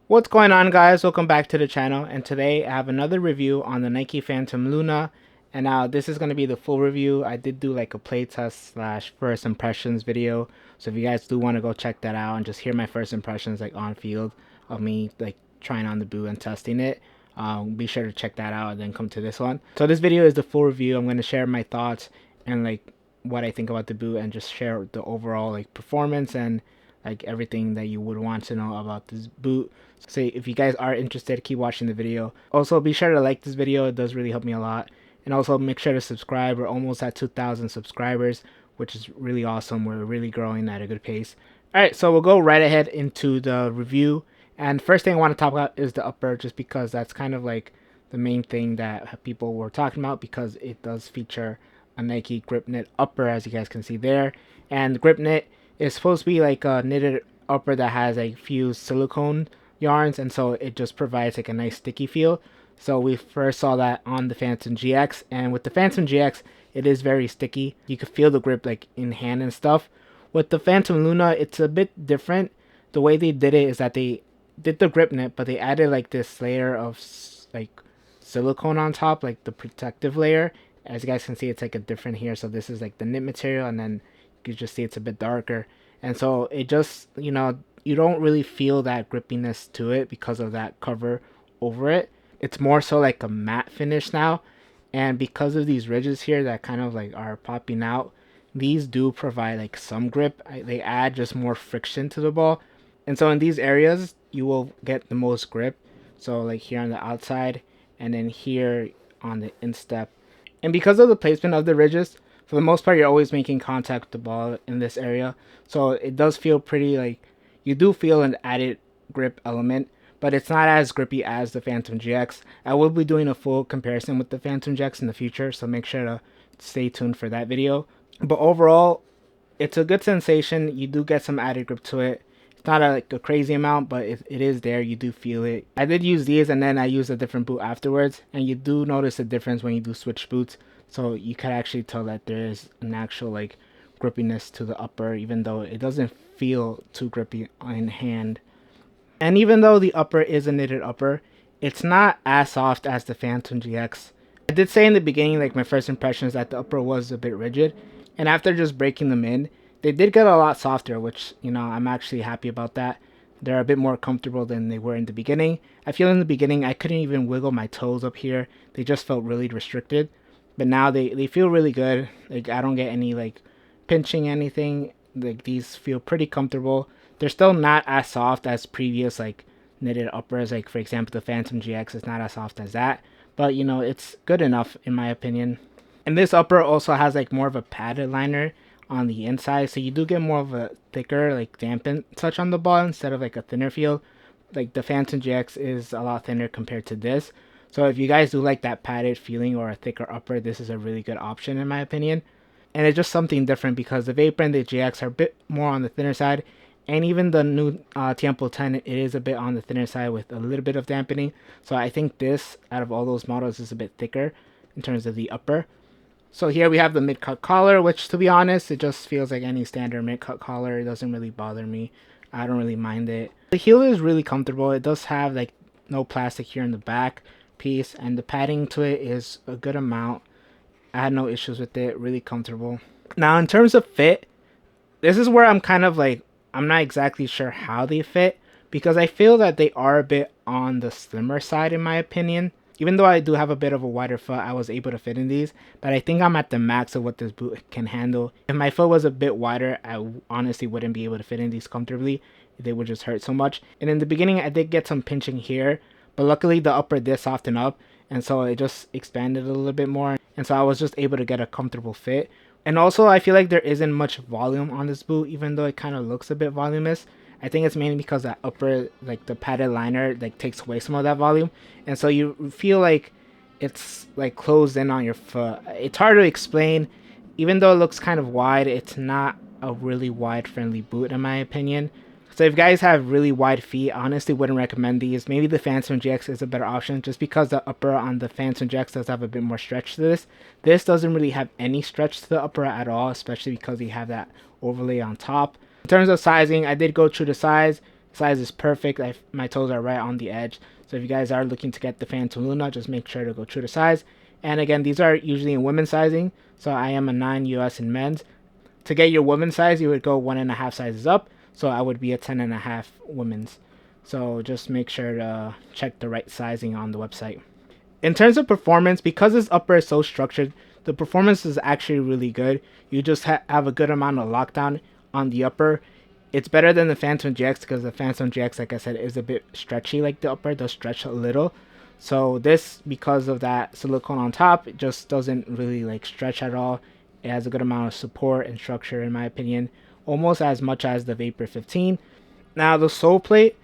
What's going on, guys? Welcome back to the channel, and today I have another review on the Nike Phantom Luna. And now this is going to be the full review. I did do like a playtest slash first impressions video, so if you guys do want to go check that out and just hear my first impressions like on field of me like trying on the boot and testing it, be sure to check that out and then come to this one. So this video is the full review. I'm going to share my thoughts and like what I think about the boot, and just share the overall like performance and like everything that you would want to know about this boot. So if you guys are interested, keep watching the video. Also, be sure to like this video. It does really help me a lot. And also make sure to subscribe. We're almost at 2,000 subscribers, which is really awesome. We're really growing at a good pace. Alright, so we'll go right ahead into the review. And first thing I want to talk about is the upper, just because that's kind of like the main thing that people were talking about, because it does feature a Nike grip knit upper, as you guys can see there. And the grip knit is supposed to be like a knitted upper that has a few silicone yarns, and so it just provides like a nice sticky feel. So we first saw that on the Phantom GX, and with the Phantom GX it is very sticky. You can feel the grip like in hand and stuff. With the Phantom Luna, it's a bit different. The way they did it is that they did the grip knit, but they added like this layer of like silicone on top, like the protective layer. As you guys can see, it's like a different here. So this is like the knit material, and then you just see it's a bit darker. And so it just, you don't really feel that grippiness to it because of that cover over it. It's more so like a matte finish now. And because of these ridges here that kind of like are popping out, these do provide like some grip. They add just more friction to the ball. And so in these areas, you will get the most grip. So like here on the outside, and then here on the instep. And because of the placement of the ridges, for the most part, you're always making contact with the ball in this area. So it does feel pretty like, you do feel an added grip element, but it's not as grippy as the Phantom GX. I will be doing a full comparison with the Phantom GX in the future, so make sure to stay tuned for that video. But overall, it's a good sensation. You do get some added grip to it. It's not like a crazy amount, but it is there. You do feel it. I did use these, and then I used a different boot afterwards, and you do notice a difference when you do switch boots. So you can actually tell that there is an actual like grippiness to the upper, even though it doesn't feel too grippy in hand. And even though the upper is a knitted upper, it's not as soft as the Phantom GX. I did say in the beginning, like my first impression is that the upper was a bit rigid, and after just breaking them in, they did get a lot softer, which, I'm actually happy about that. They're a bit more comfortable than they were in the beginning. I feel in the beginning I couldn't even wiggle my toes up here. They just felt really restricted. But now they feel really good. Like I don't get any like pinching anything. Like these feel pretty comfortable. They're still not as soft as previous like knitted uppers. Like for example, the Phantom GX is not as soft as that. But it's good enough in my opinion. And this upper also has like more of a padded liner on the inside, so you do get more of a thicker like dampened touch on the ball instead of like a thinner feel. Like the Phantom GX is a lot thinner compared to this. So if you guys do like that padded feeling or a thicker upper, this is a really good option in my opinion. And it's just something different because the Vapor and the GX are a bit more on the thinner side. And even the new Tiempo 10, it is a bit on the thinner side with a little bit of dampening. So I think this, out of all those models, is a bit thicker in terms of the upper. So here we have the mid-cut collar, which to be honest, it just feels like any standard mid-cut collar. It doesn't really bother me. I don't really mind it. The heel is really comfortable. It does have like no plastic here in the back piece, and the padding to it is a good amount. I had no issues with it. Really comfortable. Now in terms of fit, this is where I'm kind of like, I'm not exactly sure how they fit, because I feel that they are a bit on the slimmer side in my opinion. Even though I do have a bit of a wider foot, I was able to fit in these, but I think I'm at the max of what this boot can handle. If my foot was a bit wider, I honestly wouldn't be able to fit in these comfortably. They would just hurt so much. And in the beginning, I did get some pinching here, but luckily the upper did soften up, and so it just expanded a little bit more, and so I was just able to get a comfortable fit. And also, I feel like there isn't much volume on this boot, even though it kind of looks a bit voluminous. I think it's mainly because that upper, like the padded liner, like takes away some of that volume, and so you feel like it's like closed in on your foot. It's hard to explain. Even though it looks kind of wide, it's not a really wide friendly boot in my opinion. So if you guys have really wide feet, I honestly wouldn't recommend these. Maybe the Phantom GX is a better option, just because the upper on the Phantom GX does have a bit more stretch to this. This doesn't really have any stretch to the upper at all, especially because you have that overlay on top. In terms of sizing, I did go true to size. Size is perfect. My toes are right on the edge. So if you guys are looking to get the Phantom Luna, just make sure to go true to size. And again, these are usually in women's sizing. So I am a 9 US in men's. To get your women's size, you would go 1.5 sizes up. So I would be a 10.5 women's. So just make sure to check the right sizing on the website. In terms of performance, because this upper is so structured, the performance is actually really good. You just have a good amount of lockdown on the upper. It's better than the Phantom GX because the Phantom GX, like I said, is a bit stretchy. Like the upper does stretch a little. So this, because of that silicone on top, it just doesn't really like stretch at all. It has a good amount of support and structure, in my opinion, almost as much as the Vapor 15. Now the sole plate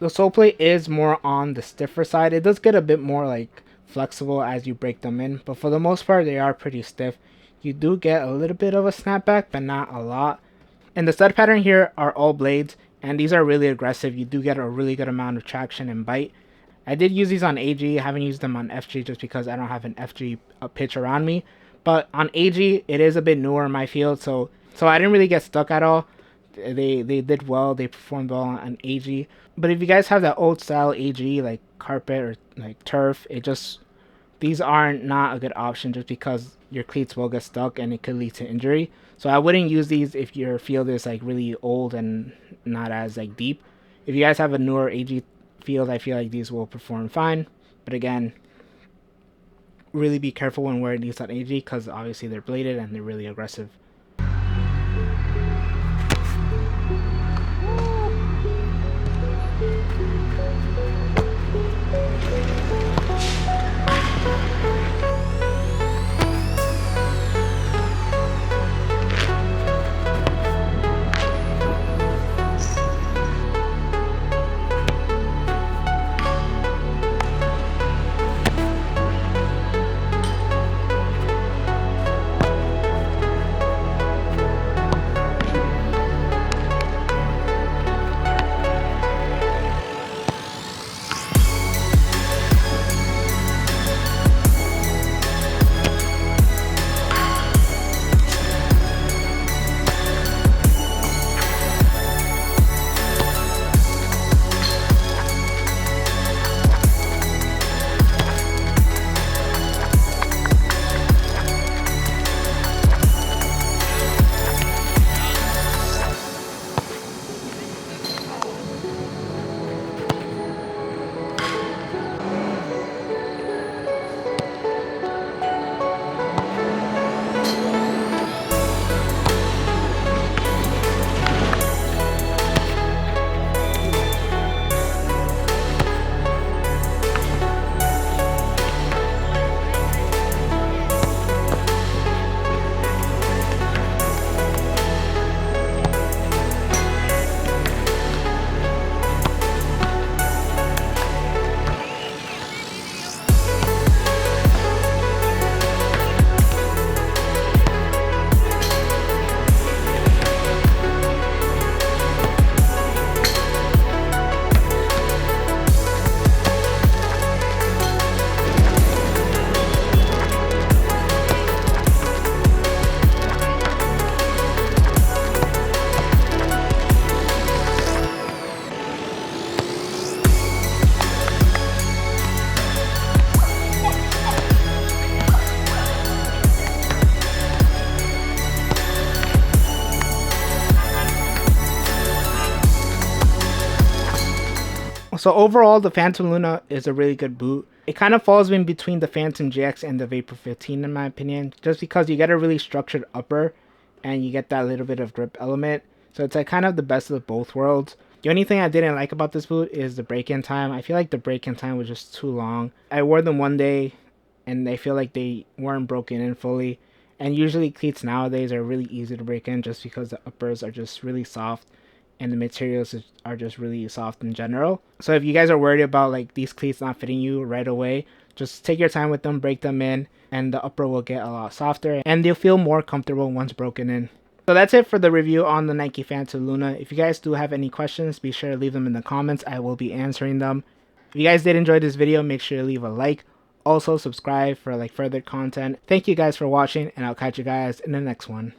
is more on the stiffer side. It does get a bit more like flexible as you break them in, but for the most part they are pretty stiff. You do get a little bit of a snapback, but not a lot. And the stud pattern here are all blades, and these are really aggressive. You do get a really good amount of traction and bite. I did use these on AG. I haven't used them on FG just because I don't have an FG pitch around me. But on AG, it is a bit newer in my field, so I didn't really get stuck at all. They did well. They performed well on AG. But if you guys have that old style AG like carpet or like turf, these aren't not a good option just because your cleats will get stuck and it could lead to injury. So I wouldn't use these if your field is like really old and not as like deep. If you guys have a newer AG field, I feel like these will perform fine. But again, really be careful when wearing these on AG because obviously they're bladed and they're really aggressive. So overall, the Phantom Luna is a really good boot. It kind of falls in between the Phantom GX and the Vapor 15 in my opinion, just because you get a really structured upper and you get that little bit of grip element. So it's like kind of the best of both worlds. The only thing I didn't like about this boot is the break-in time. I feel like the break-in time was just too long. I wore them one day and I feel like they weren't broken in fully. And usually cleats nowadays are really easy to break in just because the uppers are just really soft and the materials are just really soft in general. So if you guys are worried about like these cleats not fitting you right away, just take your time with them, break them in, and the upper will get a lot softer and they'll feel more comfortable once broken in. So that's it for the review on the Nike Phantom Luna. If you guys do have any questions, be sure to leave them in the comments. I will be answering them. If you guys did enjoy this video, make sure to leave a like. Also subscribe for like further content. Thank you guys for watching and I'll catch you guys in the next one.